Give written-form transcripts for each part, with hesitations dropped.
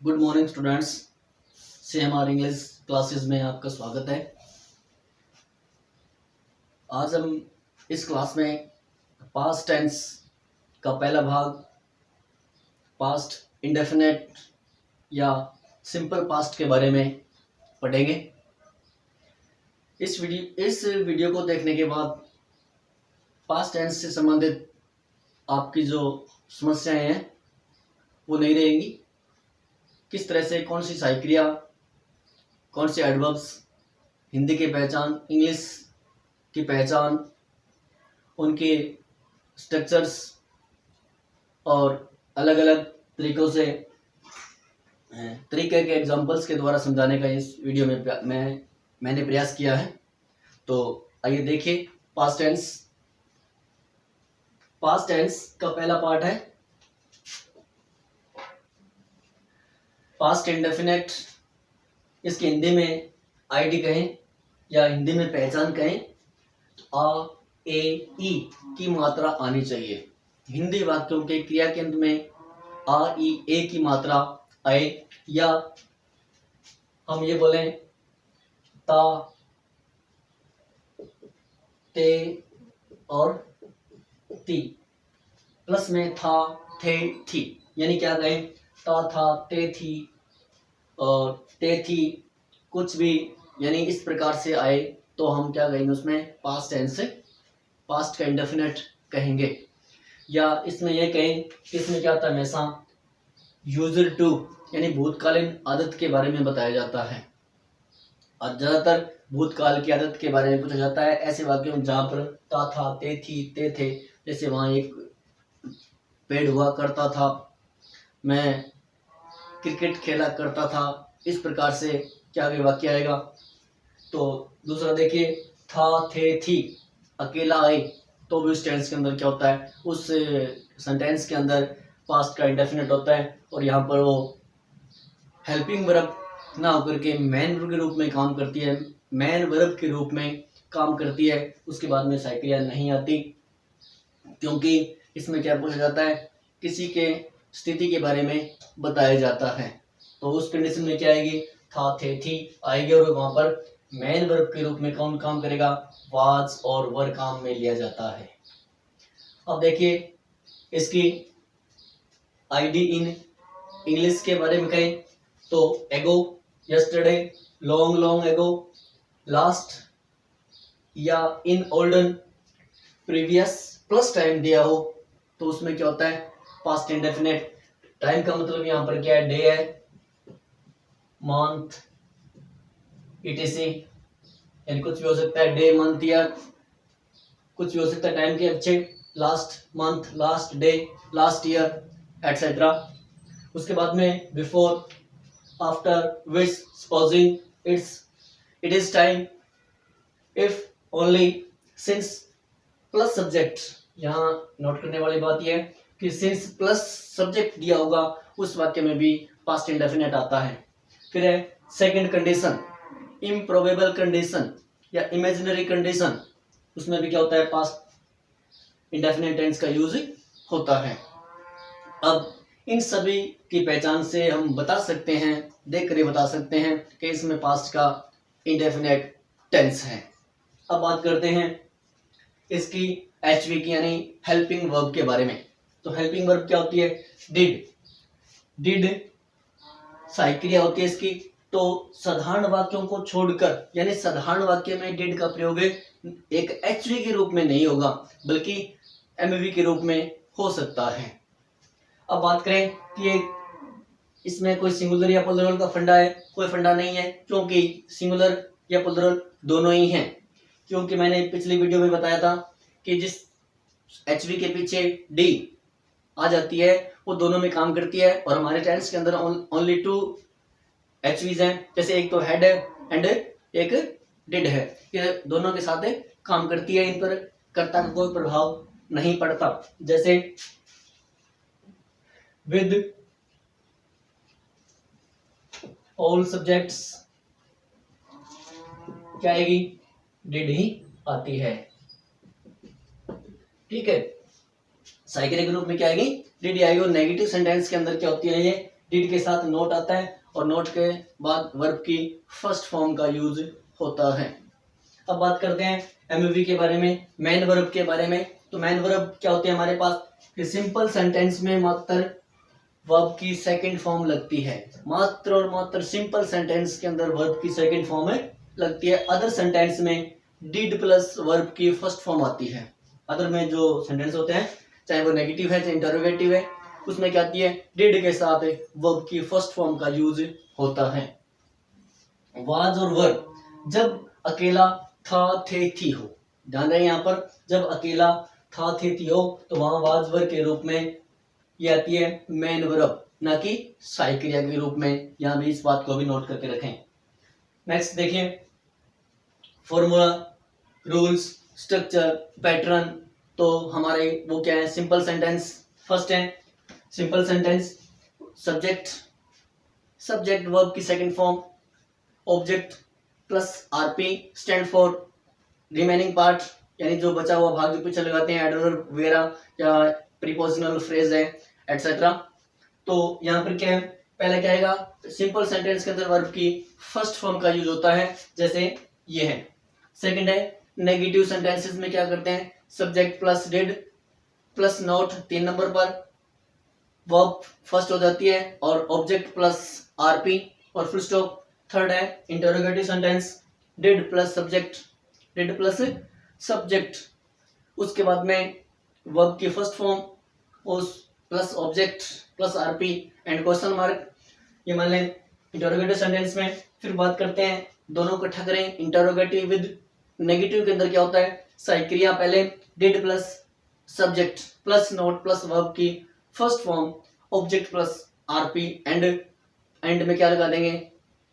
Good morning students, से हमारे English classes में आपका स्वागत है। आज हम इस क्लास में पास्ट टेंस का पहला भाग, पास्ट इंडेफिनेट या सिंपल पास्ट के बारे में पढ़ेंगे। इस वीडियो को देखने के बाद पास्ट टेंस से संबंधित आपकी जो समस्याएं हैं वो नहीं रहेंगी। किस तरह से कौन सी सहायक क्रिया, कौन से एडवर्ब्स, हिंदी की पहचान, इंग्लिश की पहचान, उनके स्ट्रक्चर्स और अलग अलग तरीकों से तरीके के एग्जांपल्स के द्वारा समझाने का इस वीडियो में मैंने प्रयास किया है। तो आइए देखिए पास्ट टेंस। पास्ट टेंस का पहला पार्ट है पास्ट इंडेफिनेट। इसके हिंदी में आईडी कहें या हिंदी में पहचान कहें तो आ, ए, ई की मात्रा आनी चाहिए। हिंदी वाक्यों के क्रिया के अंत में आ, ई, ए की मात्रा आए, या हम ये बोलें ता, ते और ती, प्लस में था, थे, थी, यानी क्या कहें ता, था, ते, थी और ते, थी, कुछ भी, यानी इस प्रकार से आए तो हम क्या कहेंगे, उसमें पास्ट टेंस से पास्ट का इंडेफिनेट कहेंगे। या इसमें यह कहें कि इसमें क्या होता है, हमेशा यूज्ड टू यानी भूतकालीन आदत के बारे में बताया जाता है और ज़्यादातर भूतकाल की आदत के बारे में पूछा जाता है ऐसे वाक्यों में जहाँ पर ता, था, ते, थी, ते, थे। जैसे वहाँ एक पेड़ हुआ करता था, मैं क्रिकेट खेला करता था, इस प्रकार से क्या वाक्य आएगा। तो दूसरा देखिए था, थे, थी, अकेला आए, तो भी उस टेंस के अंदर क्या होता है, उस सेंटेंस के अंदर पास्ट का इंडेफिनेट होता है और यहाँ पर वो हेल्पिंग वर्ब ना होकर के मेन वर्ब के रूप में काम करती है, मेन वर्ब के रूप में काम करती है। उसके बाद में सहायक क्रिया नहीं आती, क्योंकि इसमें क्या पूछा जाता है, किसी के स्थिति के बारे में बताया जाता है। तो उस कंडीशन में क्या आएगी, था, थे, थी आएगी और वहां पर मेन वर्ब के रूप में कौन काम करेगा, वाज और वर काम में लिया जाता है। अब देखिए इसकी आईडी इन इंग्लिश के बारे में कहें तो ago, yesterday, long long ago, last, या in olden, previous plus time दिया हो तो उसमें क्या होता है, पास्ट इंडेफिनेट। टाइम का मतलब यहाँ पर क्या है, डे है, मंथ, etc, यानी कुछ भी हो सकता है, डे, मंथ, ईयर, कुछ भी हो सकता है टाइम के अच्छे, last month, last day, last year etcetera. उसके बाद में before, after, which, supposing, it is time, if, only, since plus subject. यहाँ नोट करने वाली बात यह है कि सिंस प्लस सब्जेक्ट दिया होगा उस वाक्य में भी पास्ट इंडेफिनेट आता है। फिर है सेकंड कंडीशन, इम्प्रोबेबल कंडीशन या इमेजिनरी कंडीशन, उसमें भी क्या होता है, पास्ट इंडेफिनेट टेंस का यूज होता है। अब इन सभी की पहचान से हम बता सकते हैं, देख कर बता सकते हैं कि इसमें पास्ट का इंडेफिनेट टेंस है। अब बात करते हैं इसकी एचवी की यानी हेल्पिंग वर्ब के बारे में। तो हेल्पिंग वर्ब क्या होती है, डिड सहायक क्रिया होती है इसकी। तो साधारण वाक्यों को छोड़कर, यानी साधारण वाक्य में डिड का प्रयोग एक एचवी के रूप में नहीं होगा बल्कि एमवी के रूप में हो सकता है। अब बात करें कि इसमें कोई सिंगुलर या प्लूरल का फंडा है, कोई फंडा नहीं है, क्योंकि सिंगुलर या प्लूरल दोनों ही हैं। क्योंकि मैंने पिछली वीडियो में बताया था कि जिस एचवी के पीछे डी आ जाती है वो दोनों में काम करती है और हमारे टेंस के अंदर ओनली 2 एचवीज हैं। जैसे एक तो हेड है एंड एक डिड है, ये दोनों के साथ काम करती है, इन पर कर्ता का कोई प्रभाव नहीं पड़ता। जैसे विद ऑल सब्जेक्ट्स क्या आएगी, डिड ही आती है। ठीक है, सहायक क्रिया के रूप में क्या आएगी, डिड आएगी। और नेगेटिव सेंटेंस के अंदर क्या होती है, ये डिड के साथ नोट आता है और नोट के बाद वर्ब की फर्स्ट फॉर्म का यूज होता है। अब बात करते हैं एमवी के बारे में, मेन वर्ब के बारे में। तो मेन वर्ब क्या होती है हमारे पास कि सिंपल सेंटेंस में मात्र वर्ब की सेकंड फॉर्म लगती है, मात्र और मात्र सिंपल सेंटेंस के अंदर वर्ब की सेकंड फॉर्म लगती है। अदर सेंटेंस में डिड प्लस वर्ब की फर्स्ट फॉर्म आती है। अदर में जो सेंटेंस होते हैं, चाहे वो नेगेटिव है चाहे इंटरोगेटिव है, उसमें क्या आती है, डिड के साथ वर्ब की फर्स्ट फॉर्म का यूज होता है। वाज और वर्ब जब अकेला था थे थी हो, ध्यान रहे यहाँ पर, जब अकेला था थे थी हो तो वहां वाज वर्ब के रूप में ये आती है मेन वर्ब, ना कि सहायक क्रिया के रूप में। यहां भी इस बात को भी नोट करके रखें। नेक्स्ट देखिए, फॉर्मूला, रूल्स, स्ट्रक्चर, पैटर्न। तो हमारे वो क्या है, सिंपल सेंटेंस फर्स्ट है। Simple sentence subject, subject verb की second form, object plus RP stand for remaining part, यानी जो बचा हुआ भाग जो पीछे लगाते हैं एडवर्ब वगैरह या प्रीपोजिशनल फ्रेज है एटसेट्रा। तो यहाँ पर क्या है, पहले क्या आएगा, सिंपल सेंटेंस के अंदर वर्ब की फर्स्ट फॉर्म का यूज होता है, जैसे ये है। सेकंड है नेगेटिव सेंटेंसेस में क्या करते हैं, subject plus did plus note 3 number पर वर्ब फर्स्ट हो जाती है और ऑब्जेक्ट प्लस आरपी और फुल स्टॉप। थर्ड है interrogative sentence, did plus subject, did plus subject, उसके बाद में वर्ब की फर्स्ट फॉर्म उस plus object plus RP and question mark. ये मान लें इंटरोगेटिव सेंटेंस में। फिर बात करते हैं, दोनों इकट्ठा करें, इंटरोगेटिव विद नेगेटिव के अंदर क्या होता है, सहायक क्रिया पहले did plus subject plus not plus verb की first form object plus RP end में क्या लगा देंगे,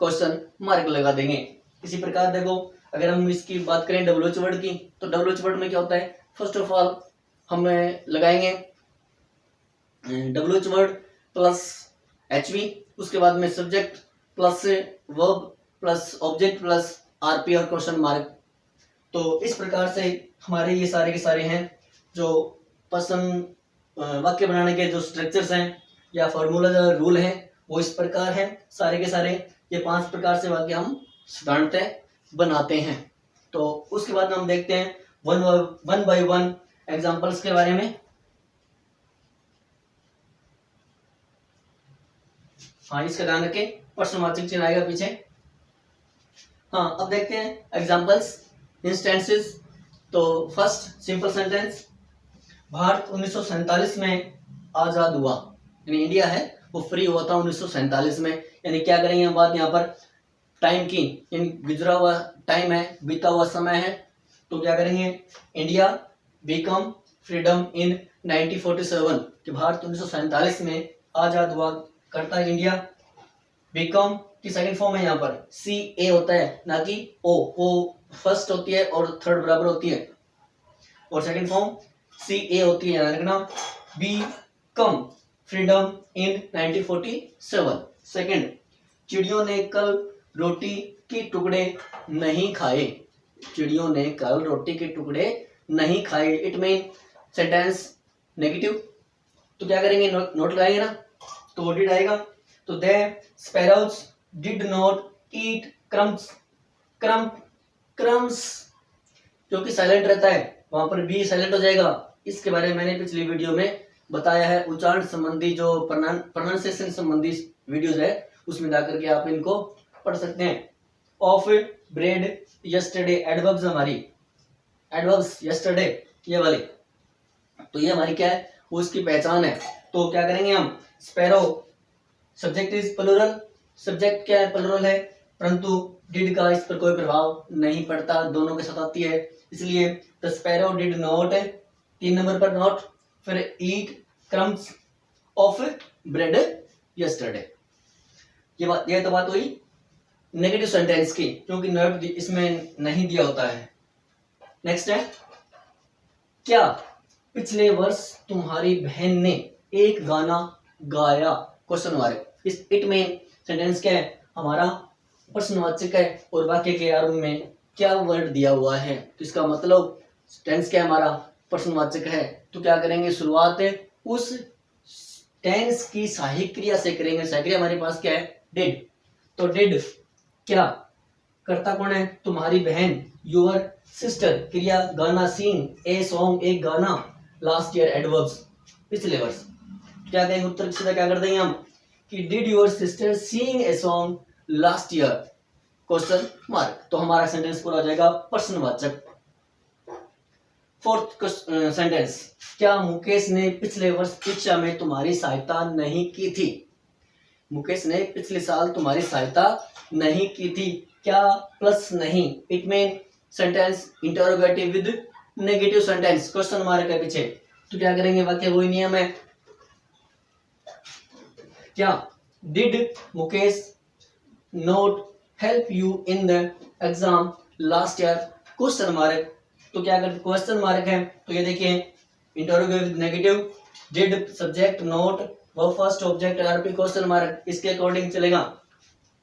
क्वेश्चन मार्क लगा देंगे। इसी प्रकार देखो, अगर हम इसकी बात करें डब्ल्यूएच वर्ड की, तो डब्ल्यूएच वर्ड में क्या होता है, फर्स्ट ऑफ ऑल हम लगाएंगे डब्ल्यूएच वर्ड प्लस एचवी, उसके बाद में subject plus verb plus object plus RP और क्वेश्चन मार्क। तो इस प्रकार से हमारे ये सारे के सारे हैं जो पर्सन वाक्य बनाने के जो स्ट्रक्चर्स हैं या फॉर्मूला रूल हैं, वो इस प्रकार हैं सारे के सारे। ये 5 प्रकार से वाक्य हम साधारणतः बनाते हैं। तो उसके बाद हम देखते हैं वन बाय वन एग्जांपल्स के बारे में। हाँ, इसका ध्यान रखें, प्रश्नवाचक चिन्ह आएगा पीछे। हाँ, अब देखते हैं एग्जांपल्स, इंस्टेंसेस। तो फर्स्ट सिंपल सेंटेंस, भारत 1947 में आजाद हुआ, यानी इंडिया है वो फ्री हुआ था 1947 में। यानी क्या करेंगे हम बात यहाँ पर टाइम की, यानी गुजरा हुआ टाइम है, बीता हुआ समय है। तो क्या करेंगे, इंडिया बिकम फ्रीडम इन 1947, कि भारत 1947 में आजाद हुआ करता है इंडिया। बिकम की सेकंड फॉर्म है यहाँ पर सी ए होता है, ना कि ओ फर्स्ट होती है और थर्ड बराबर होती है, और सेकंड फॉर्म सी ए होती है, याद रखना। Become freedom in 1947। Second, चिड़ियों ने कल रोटी के टुकड़े नहीं खाए, चिड़ियों ने कल रोटी के टुकड़े नहीं खाए। इट मीन सेंटेंस नेगेटिव, तो क्या करेंगे, नोट लगाएंगे ना, तो वो डिड आएगा। तो they sparrows did not eat crumbs, crumbs जो कि साइलेंट रहता है, वहां पर बी साइलेंट हो जाएगा। इसके बारे में मैंने पिछली वीडियो में बताया है, उच्चारण संबंधी जो प्रोनाउंसिएशन संबंधी वीडियोज है, उसमें जाकर के आप इनको पढ़ सकते हैं। ऑफ ब्रेड यस्टरडे, एडवर्ब्स हमारी, एडवर्ब्स यस्टरडे ये वाली, तो ये हमारी क्या है, वो इसकी पहचान है। तो क्या करेंगे हम, sparrow subject is plural, subject क्या है, प्लूरल है, परंतु डिड का इस पर कोई प्रभाव नहीं पड़ता, दोनों के साथ आती है, इसलिए the sparrow did not, 3 number पर नॉट, फिर ईट क्रम्स ऑफ ब्रेड यस्टरडे। ये तो बात हुई नेगेटिव सेंटेंस की, क्योंकि नॉट इसमें नहीं दिया होता है। नेक्स्ट है, क्या पिछले वर्ष तुम्हारी बहन ने एक गाना गाया, क्वेश्चन मार्क। इस इट में सेंटेंस क्या है, हमारा प्रश्नवाचक है और वाक्य के आरंभ में क्या वर्ड दिया हुआ है, तो इसका मतलब टेंस क्या है, हमारा प्रश्नवाचक है। तो क्या करेंगे, शुरुआत उस टेंस की सहायक क्रिया से करेंगे। सहायक क्रिया हमारे पास क्या है? डिड। तो डिड क्या करता कौन है? तुम्हारी बहन, योर सिस्टर। क्रिया गाना, सीन ए सॉन्ग, एक गाना। लास्ट ईयर एडवर्ब्स, पिछले वर्ष। क्या कहेंगे उत्तर सीधा क्या कर देंगे हम कि did your sister sing a song last year, question mark. तो हमारा सेंटेंस पूरा हो जाएगा प्रश्नवाचक। फोर्थ सेंटेंस, क्या मुकेश ने पिछले वर्ष परीक्षा में तुम्हारी सहायता नहीं की थी? मुकेश ने पिछले साल तुम्हारी सहायता नहीं की थी। क्या प्लस नहीं, it mean sentence interrogative with negative sentence, question mark है पीछे। तो क्या करेंगे? वाक्य वही नियम है। क्या did Mukesh not help you in the exam last year, question mark. तो क्या करते? क्वेश्चन मार्क है तो ये देखिए interrogative with negative, did subject, not वो first object, RP question mark, इसके अकॉर्डिंग चलेगा।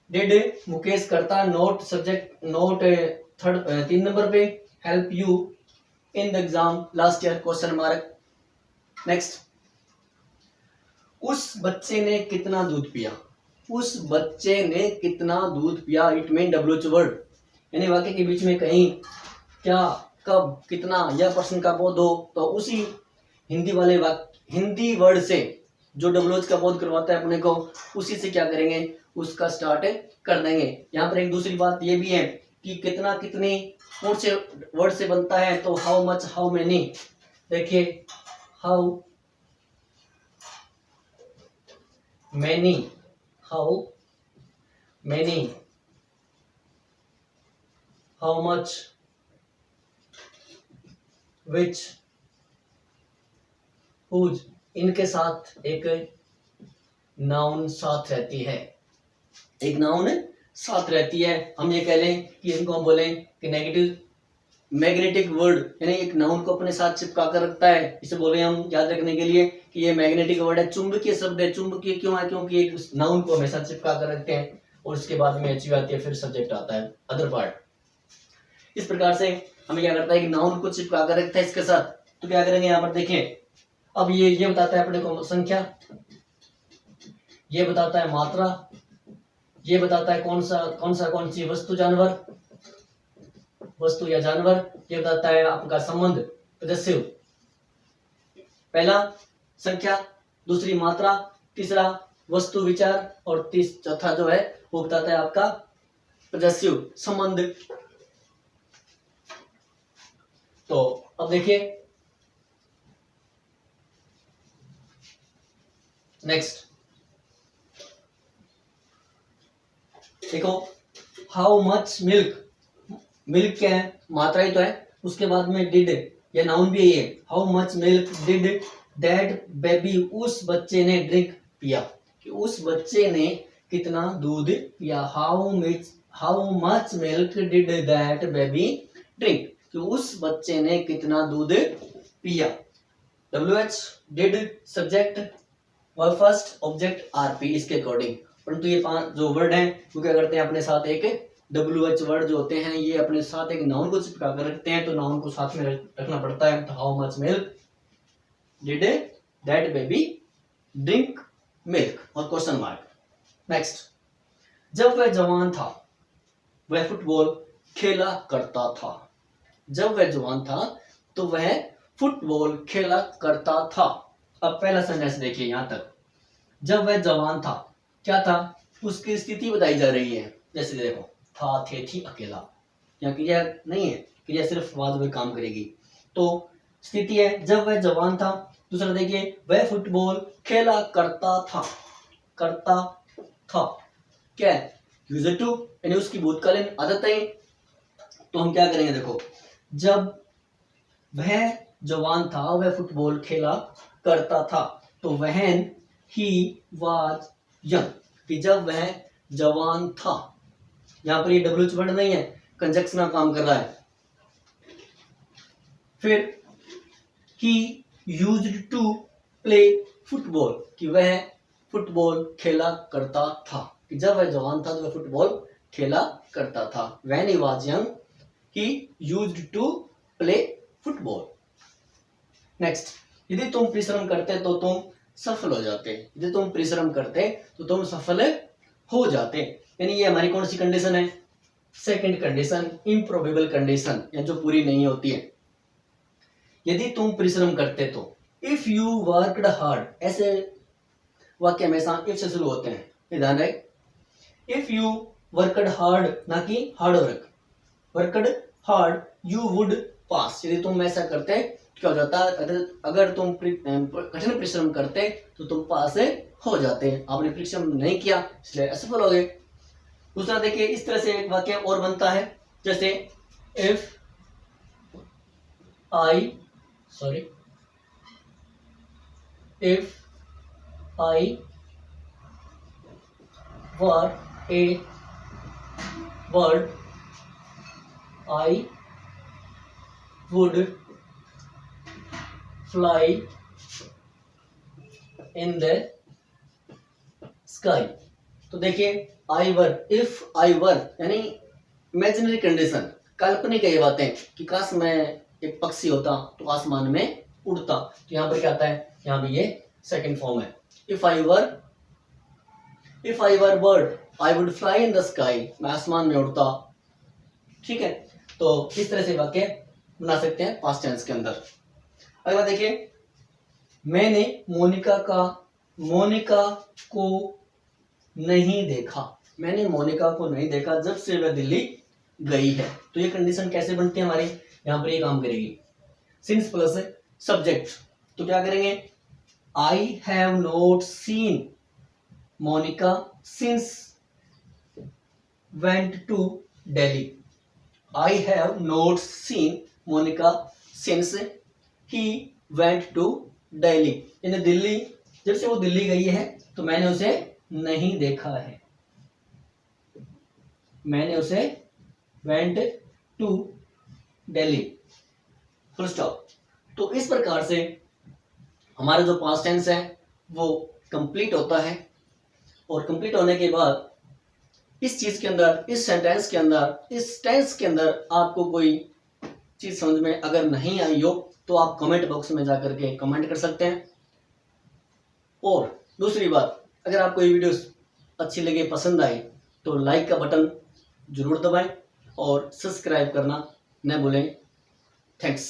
डिड मुकेश करता, not subject, not third 3 number पे, help you in the exam last year, question mark. Next, उस बच्चे ने कितना दूध पिया? उस बच्चे ने कितना दूध पिया, इट मीन डब्ल्यूएच वर्ड, यानी वाक्य के बीच में कहीं क्या, कब, कितना या प्रश्न का बोध हो तो उसी हिंदी वाले हिंदी वर्ड से जो डब्ल्यूएच का बोध करवाता है अपने को, उसी से क्या करेंगे? उसका स्टार्ट कर देंगे। यहाँ पर एक दूसरी बात ये भी है कि कितना कितनी कौन से वर्ड से बनता है, तो हाउ मच, हाउ मेनी। देखिए how many, how many, how much, which, whose, इनके साथ एक नाउन साथ रहती है, एक नाउन साथ रहती है। हम ये कह लें कि इनको हम बोलें कि नेगेटिव मैग्नेटिक वर्ड, यानी एक नाउन को अपने साथ चिपका कर रखता है। इसे बोले हम याद रखने के लिए कि ये मैग्नेटिक वर्ड है, चुंबकीय शब्द है। चुंबकीय क्यों है? क्योंकि एक नाउन को हमेशा चिपका कर रखते हैं और उसके बाद में एचयू आती है, फिर सब्जेक्ट आता है, अदर पार्ट। इस प्रकार से हमें क्या करता है कि नाउन को चिपका कर रखता है इसके साथ। तो क्या करेंगे यहाँ पर देखिए, अब ये बताता है अपने को संख्या, ये बताता है मात्रा, ये बताता है कौन सी वस्तु, जानवर, वस्तु या जानवर, ये बताता है आपका संबंध, पजेसिव। पहला संख्या, दूसरी मात्रा, तीसरा वस्तु विचार, और चौथा जो है वो बताता है आपका पजेसिव, संबंध। तो अब देखिए नेक्स्ट, देखो हाउ मच मिल्क, मिल्क क्या है? मात्रा ही तो है। उसके बाद में डिड, ये नाउन भी है। How much milk did that baby, उस बच्चे ने ड्रिंक पिया, कि उस बच्चे ने कितना दूध पिया। How much milk did that baby drink, कि उस बच्चे ने कितना दूध पिया। WH did subject, verb first, object RP, इसके अकॉर्डिंग। परंतु ये 5 जो वर्ड हैं वो क्या करते हैं? अपने साथ एक WH वर्ड जो होते हैं ये अपने साथ एक नाउन को चिपका कर रखते हैं, तो नाउन को साथ में रखना पड़ता है। तो how much milk did that baby drink milk, और क्वेश्चन मार्क। नेक्स्ट, जब वह जवान था वह फुटबॉल खेला करता था। जब वह जवान था तो वह फुटबॉल खेला करता था। अब पहला सेंटेंस देखिए यहां तक, जब वह जवान था, क्या था? उसकी स्थिति बताई जा रही है। जैसे देखो था, थे, थी, अकेला, यहाँ क्रिया नहीं है, क्रिया सिर्फ बाद में काम करेगी। तो स्थिति है जब वह जवान था। दूसरा देखिए, वह फुटबॉल खेला करता था, करता था क्या है? यूज्ड टू, यानी उसकी भूतकालीन आदत है। तो हम क्या करेंगे? देखो, जब वह जवान था वह फुटबॉल खेला करता था, तो व्हेन ही वाज यंग, कि जब वह जवान था। यहां पर ये WH वर्ड नहीं है, कंजक्शन का काम कर रहा है। फिर he used to play football, कि वह फुटबॉल खेला करता था, कि जब वह जवान था तो वह फुटबॉल खेला करता था। When he was young he used to play football. Next, यदि तुम परिश्रम करते तो तुम सफल हो जाते। यदि तुम परिश्रम करते तो तुम सफल हो जाते। यानी ये हमारी कौन सी कंडीशन है? सेकंड कंडीशन, इम्प्रोबेबल कंडीशन, या जो पूरी नहीं होती है। यदि तुम परिश्रम करते तो, इफ यू वर्कड हार्ड, ऐसे वाक्य हमेशा इफ से शुरू होते हैं, ध्यान रहे। इफ यू वर्कड हार्ड, ना कि hard work, worked hard you would पास। यदि तुम ऐसा करते क्या हो जाता? अगर तुम कठिन परिश्रम करते तो तुम पास हो जाते। आपने परिश्रम नहीं किया इसलिए असफल हो गए। दूसरा देखिए, इस तरह से एक वाक्य और बनता है, जैसे if I were A bird I would fly in the sky. तो देखिए, आई वर, इफ आई वर यानी इमेजिनरी कंडीशन, काल्पनिक है ये बातें कि काश मैं एक पक्षी होता तो आसमान में उड़ता। तो यहाँ पर क्या आता है? यहाँ भी ये सेकंड फॉर्म है। If I were bird I would fly in the sky, मैं आसमान में उड़ता। ठीक है, तो इस तरह से वाक्य बना सकते हैं पास्ट टेंस के अंदर। अगला देखिए, मैंने मोनिका को नहीं देखा। मैंने मोनिका को नहीं देखा जब से वह दिल्ली गई है। तो ये कंडीशन कैसे बनती है हमारी? यहाँ पर ये काम करेगी, सिंस प्लस सब्जेक्ट। तो क्या करेंगे? I have not seen Monica since went to Delhi. I have not seen Monica since he went to Delhi. यानी दिल्ली, जब से वो दिल्ली गई है तो मैंने उसे नहीं देखा है। मैंने उसे went to Delhi, full stop. तो इस प्रकार से हमारा जो पास्ट टेंस है वो कंप्लीट होता है। और कंप्लीट होने के बाद इस चीज के अंदर, इस सेंटेंस के अंदर, इस टेंस के अंदर आपको कोई चीज समझ में अगर नहीं आई हो तो आप कमेंट बॉक्स में जाकर के कमेंट कर सकते हैं। और दूसरी बात, अगर आपको ये वीडियो अच्छी लगे, पसंद आए, तो लाइक का बटन जरूर दबाएं और सब्सक्राइब करना न भूलें। थैंक्स।